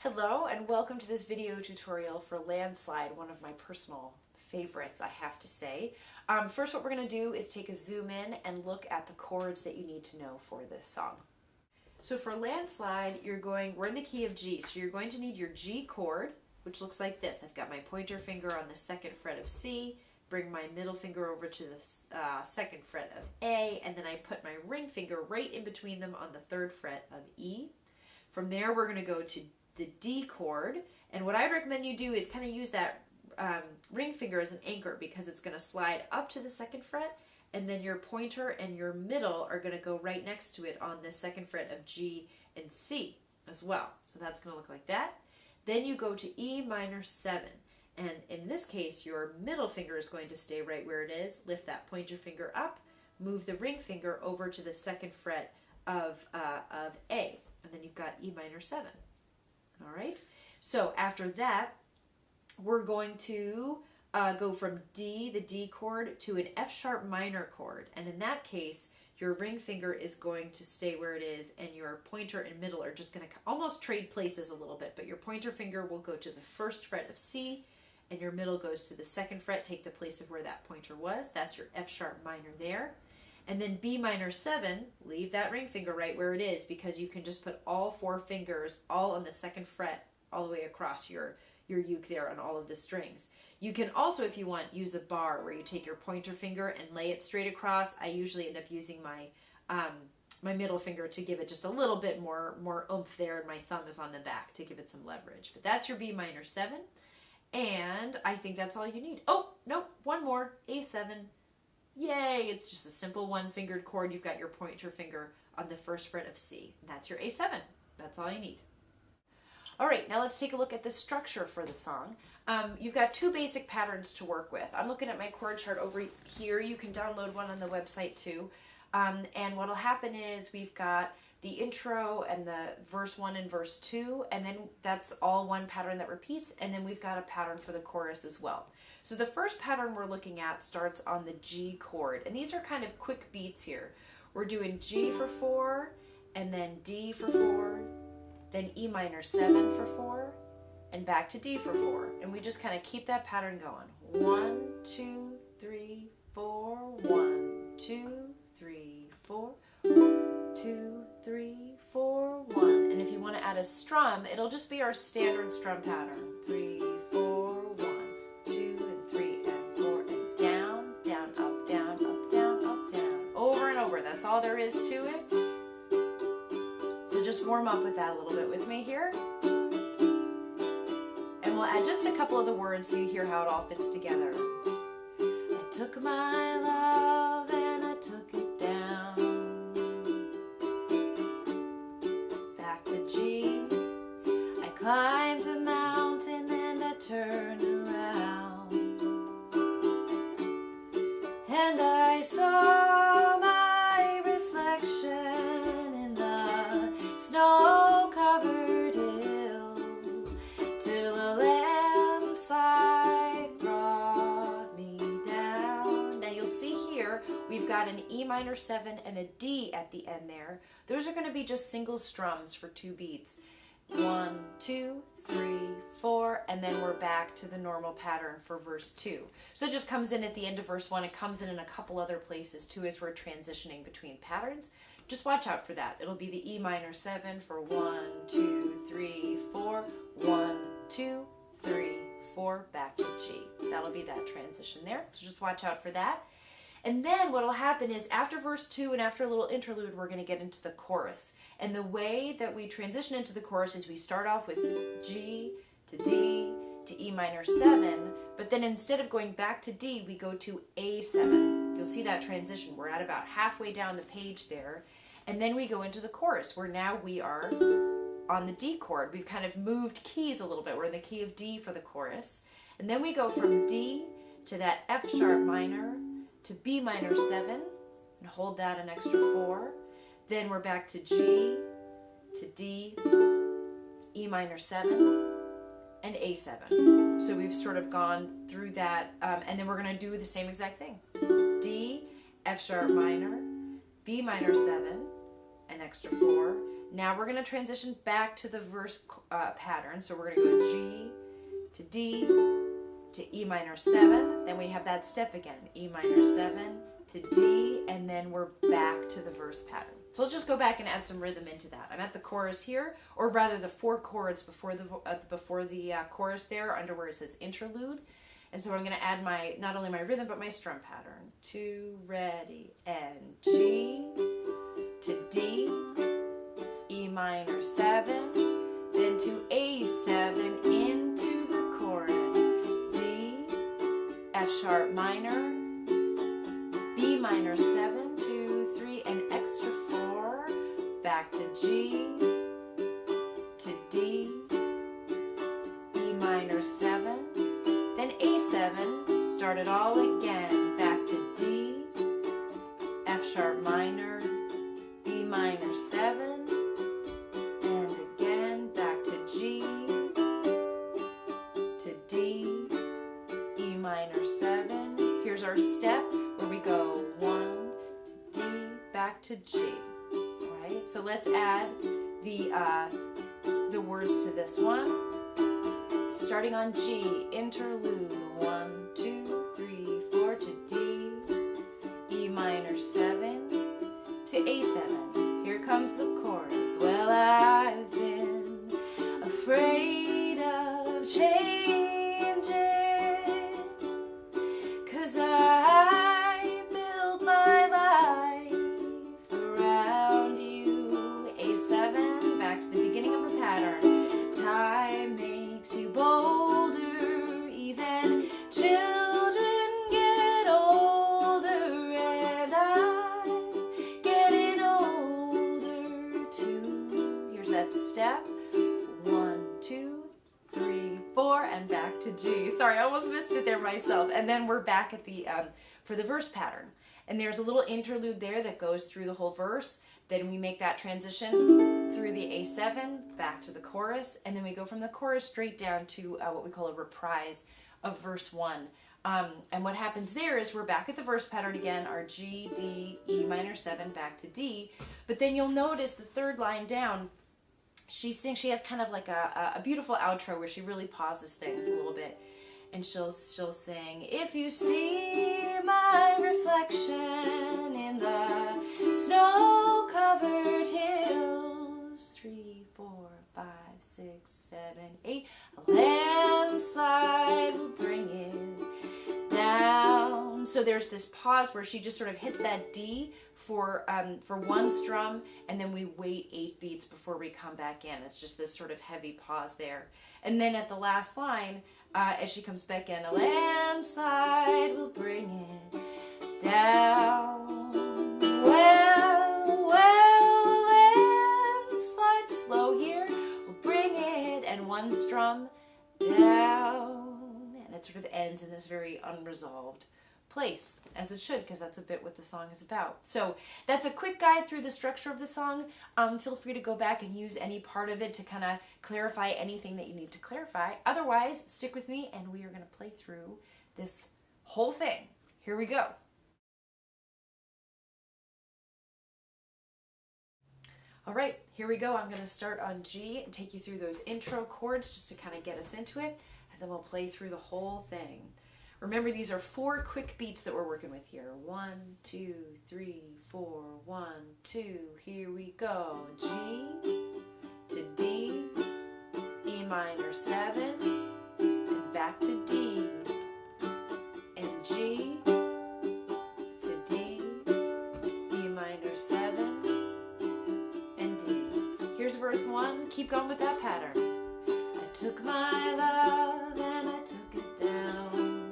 Hello and welcome to this video tutorial for Landslide, one of my personal favorites, I have to say. First, what we're going to do is take a zoom in and look at the chords that you need to know for this song. So for Landslide, we're in the key of G, so you're going to need your G chord, which looks like this. I've got my pointer finger on the 2nd fret of C, bring my middle finger over to the 2nd fret of A, and then I put my ring finger right in between them on the 3rd fret of E. From there, we're going to go to the D chord, and what I'd recommend you do is kind of use that ring finger as an anchor because it's going to slide up to the 2nd fret, and then your pointer and your middle are going to go right next to it on the 2nd fret of G and C as well. So that's going to look like that. Then you go to E minor 7, and in this case your middle finger is going to stay right where it is. Lift that pointer finger up, move the ring finger over to the 2nd fret of A, and then you've got E minor 7. All right, so after that, we're going to go from D, the D chord, to an F sharp minor chord. And in that case, your ring finger is going to stay where it is, and your pointer and middle are just going to almost trade places a little bit. But your pointer finger will go to the 1st fret of C, and your middle goes to the 2nd fret, take the place of where that pointer was. That's your F sharp minor there. And then B minor 7, leave that ring finger right where it is because you can just put all 4 fingers all on the 2nd fret all the way across your uke there on all of the strings. You can also, if you want, use a bar where you take your pointer finger and lay it straight across. I usually end up using my my middle finger to give it just a little bit more oomph there, and my thumb is on the back to give it some leverage. But that's your B minor 7, and I think that's all you need. Oh, no, one more, A7. Yay, it's just a simple one-fingered chord. You've got your pointer finger on the 1st fret of C. That's your A7. That's all you need. All right, now let's take a look at the structure for the song. You've got 2 basic patterns to work with. I'm looking at my chord chart over here. You can download one on the website too. And what'll happen is we've got the intro and the verse 1 and verse 2, and then that's all one pattern that repeats, and then we've got a pattern for the chorus as well. So the first pattern we're looking at starts on the G chord, and these are kind of quick beats here. We're doing G for 4, and then D for 4, then E minor 7 for 4, and back to D for 4, and we just kind of keep that pattern going. 1, 2, 3, 4, 1, 2, 3, 4, 2, 3, 4, 1. And if you want to add a strum, it'll just be our standard strum pattern. 3, 4, 1, 2, and 3, and 4, and down, down, up, down, up, down, up, down. Over and over. That's all there is to it. So just warm up with that a little bit with me here. And we'll add just a couple of the words so you hear how it all fits together. I took my love and I took it down. Back to G. I climbed a mountain and I turned around. And I saw my reflection in the snow-covered hills till a landslide brought me down. Now you'll see here we've got an E minor 7 and a D at the end there. Those are going to be just single strums for 2 beats. 1, 2, 3, 4, and then we're back to the normal pattern for verse 2. So it just comes in at the end of verse 1. It comes in a couple other places too as we're transitioning between patterns. Just watch out for that. It'll be the E minor 7 for 1, 2, 3, 4, 1, 2, 3, 4, back to G. That'll be that transition there. So just watch out for that. And then what will happen is after verse 2 and after a little interlude, we're going to get into the chorus. And the way that we transition into the chorus is we start off with G to D to E minor 7, but then instead of going back to D, we go to A7. You'll see that transition. We're at about halfway down the page there. And then we go into the chorus where now we are on the D chord. We've kind of moved keys a little bit. We're in the key of D for the chorus. And then we go from D to that F sharp minor to B minor 7 and hold that an extra 4. Then we're back to G, to D, E minor 7, and A7. So we've sort of gone through that, and then we're going to do the same exact thing. D, F sharp minor, B minor 7, an extra 4, Now we're going to transition back to the verse pattern. So we're going to go G to D to E minor 7. Then we have that step again, E minor 7 to D, and then we're back to the verse pattern. So let's just go back and add some rhythm into that. I'm at the chorus here, or rather the 4 chords before the chorus there, under where it says interlude. And so I'm going to add not only my rhythm, but my strum pattern. 2, ready, and G to D, E minor 7, then to A7 into the chorus, D, F sharp minor, B minor 7, 2, 3, and extra 4, back to G, to D, E minor 7, then A7, start it all again, back to D, F sharp minor, B minor 7, and again back to G, to D, E minor 7. Here's our step where we go 1 to D, back to G. All right, so let's add the words to this one. Starting on G, interlude, 1, 2, 3, 4 to D, E minor 7 to A7. Here comes the chorus. Well, I've been afraid of changing, 'cause I built my life around you. A7, back to the beginning of the pattern. Time makes you bolder, even children get older, and I'm getting older too. Here's that step. 1, 2, 3, 4, and back to G. Sorry, I almost missed it there myself. And then we're back at the for the verse pattern. And there's a little interlude there that goes through the whole verse. Then we make that transition through the A7, back to the chorus, and then we go from the chorus straight down to what we call a reprise of verse 1. And what happens there is we're back at the verse pattern again, our G, D, E minor 7, back to D. But then you'll notice the third line down, she has kind of like a beautiful outro where she really pauses things a little bit. And she'll sing, if you see my reflection in the snow-covered hills, 3, 4, 5, 6, 7, 8, a landslide will bring it down. So there's this pause where she just sort of hits that D for one strum, and then we wait 8 beats before we come back in. It's just this sort of heavy pause there. And then at the last line, as she comes back in, a landslide will bring it down. Well, a landslide, slow here, will bring it, and one strum down. And it sort of ends in this very unresolved place, as it should, because that's a bit what the song is about. So that's a quick guide through the structure of the song. Feel free to go back and use any part of it to kind of clarify anything that you need to clarify. Otherwise, stick with me and we are going to play through this whole thing. Here we go. All right, here we go. I'm going to start on G and take you through those intro chords just to kind of get us into it, and then we'll play through the whole thing. Remember, these are 4 quick beats that we're working with here. 1, 2, 3, 4, 1, 2. Here we go. G to D, E minor 7, and back to D, and G to D, E minor 7, and D. Here's verse 1. Keep going with that pattern. I took my love and I took it down.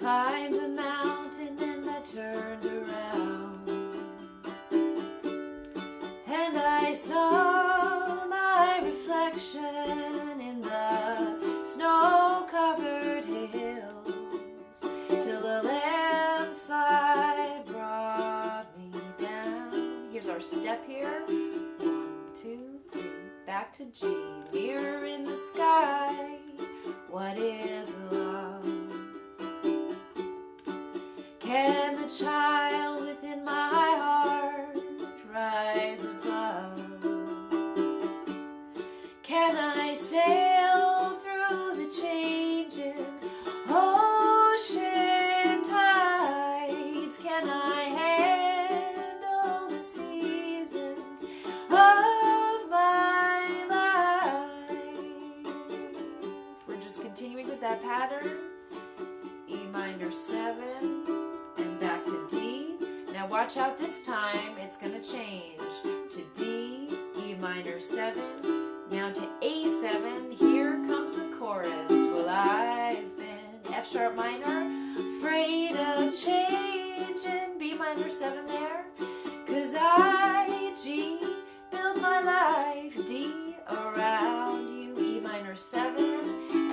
Climbed a mountain and I turned around, and I saw my reflection in the snow-covered hills, till a landslide brought me down. Here's our step here. 1, 2, 3, back to G. Mirror in the sky, what is love? Can the child within within my heart rise above? Can I sail through the changing ocean tides? Can I handle the seasons of my life? We're just continuing with that pattern. E minor 7 and back to D. Now watch out, this time it's gonna change to D, E minor 7, now to A7. Here comes the chorus. Well, I've been F sharp minor, afraid of changing, B minor 7 there, 'cause I, G, build my life, D, around you, E minor 7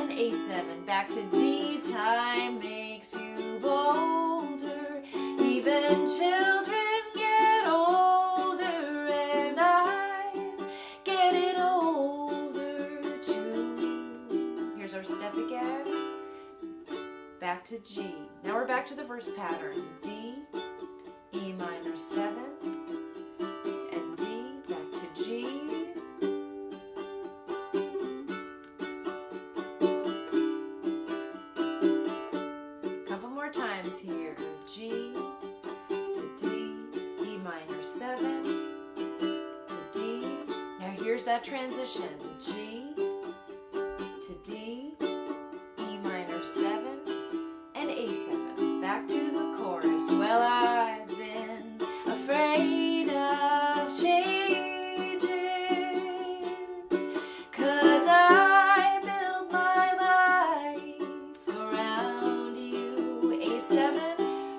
and A7, back to D. Time makes you bolder, even children get older, and I'm getting older too. Here's our step again, back to G. Now we're back to the verse pattern, D, E minor 7, and D, back to G. Times here, G to D, E minor 7 to D. Now here's that transition, G to D, E minor 7 and A7, back to the chorus. Well, I've been afraid of changing, 'cause I build my life around you, A7,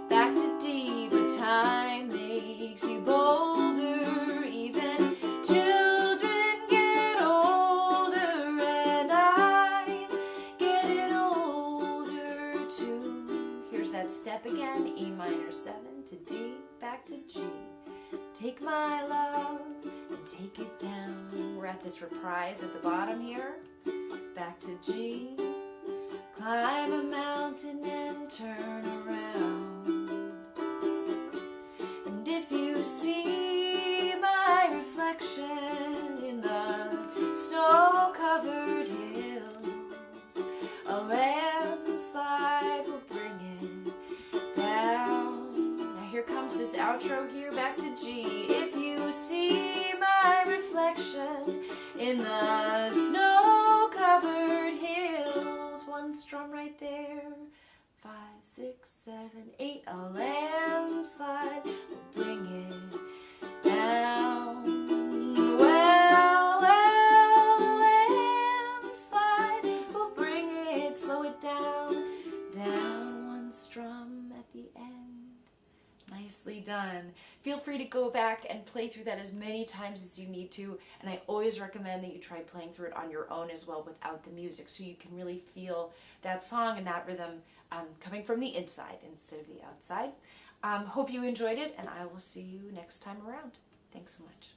back to D, but time makes you bolder, even children get older, and I'm getting older too. Here's that step again, E minor 7 to D, back to G. Take my love and take it down. We're at this reprise at the bottom here, back to G. Climb a mountain and turn around, and if you see my reflection in the snow-covered hills, a landslide will bring it down. Now here comes this outro here, back to G. If you see my reflection in the snow-covered hills, one strum right there, 5, 6, 7, 8, a landslide will bring it down. Well, a landslide will bring it, slow it down, down, one strum at the end. Nicely done. Feel free to go back and play through that as many times as you need to, and I always recommend that you try playing through it on your own as well without the music, so you can really feel that song and that rhythm coming from the inside instead of the outside. Hope you enjoyed it, and I will see you next time around. Thanks so much.